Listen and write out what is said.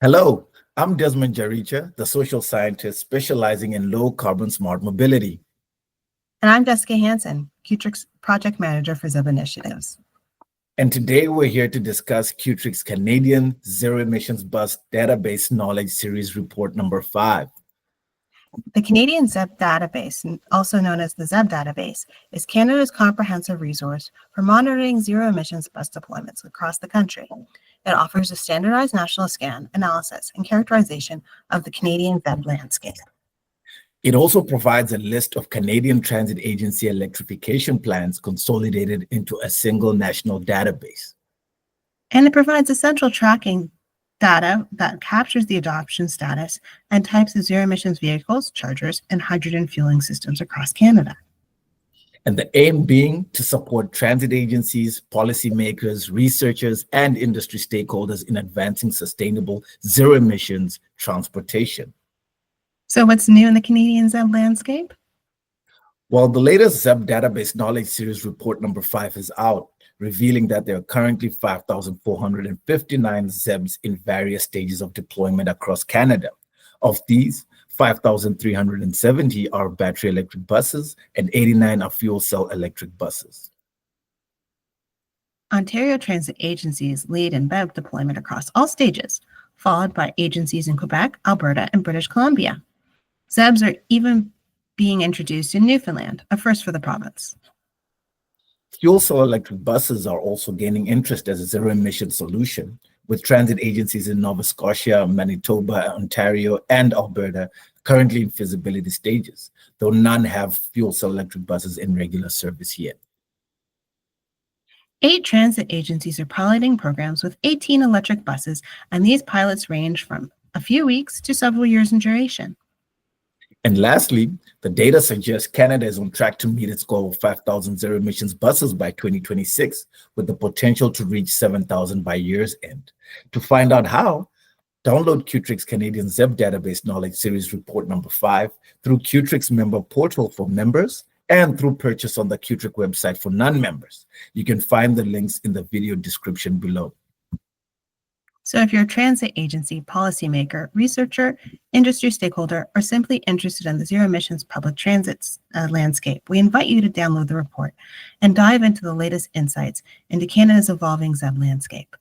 Hello, I'm Desmond Jaricha, the social scientist specializing in low-carbon smart mobility. And I'm Jessica Hansen, CUTRIC's project manager for ZEB initiatives. And today we're here to discuss CUTRIC's Canadian Zero Emissions Bus Database Knowledge Series Report number 5. The Canadian ZEB Database, also known as the ZEB Database, is Canada's comprehensive resource for monitoring zero-emissions bus deployments across the country. It offers a standardized national scan, analysis, and characterization of the Canadian ZEB landscape. It also provides a list of Canadian Transit Agency electrification plans consolidated into a single national database. And it provides essential tracking data that captures the adoption status and types of zero-emissions vehicles, chargers, and hydrogen fueling systems across Canada. And the aim being to support transit agencies, policymakers, researchers, and industry stakeholders in advancing sustainable zero-emissions transportation. So what's new in the Canadian ZEB landscape? Well, the latest ZEB Database Knowledge Series Report number 5 is out, revealing that there are currently 5,459 ZEBs in various stages of deployment across Canada. Of these, 5,370 are battery electric buses and 89 are fuel cell electric buses. Ontario transit agencies lead in BEV deployment across all stages, followed by agencies in Quebec, Alberta, and British Columbia. ZEBs are even being introduced in Newfoundland, a first for the province. Fuel cell electric buses are also gaining interest as a zero-emission solution, with transit agencies in Nova Scotia, Manitoba, Ontario, and Alberta currently in feasibility stages, though none have fuel cell electric buses in regular service yet. 8 transit agencies are piloting programs with 18 electric buses, and these pilots range from a few weeks to several years in duration. And lastly, the data suggests Canada is on track to meet its goal of 5,000 zero-emissions buses by 2026, with the potential to reach 7,000 by year's end. To find out how, download CUTRIC's Canadian ZEB Database Knowledge Series Report number 5 through CUTRIC's member portal for members and through purchase on the CUTRIC website for non-members. You can find the links in the video description below. So if you're a transit agency, policymaker, researcher, industry stakeholder, or simply interested in the zero-emissions public transit landscape, we invite you to download the report and dive into the latest insights into Canada's evolving ZEB landscape.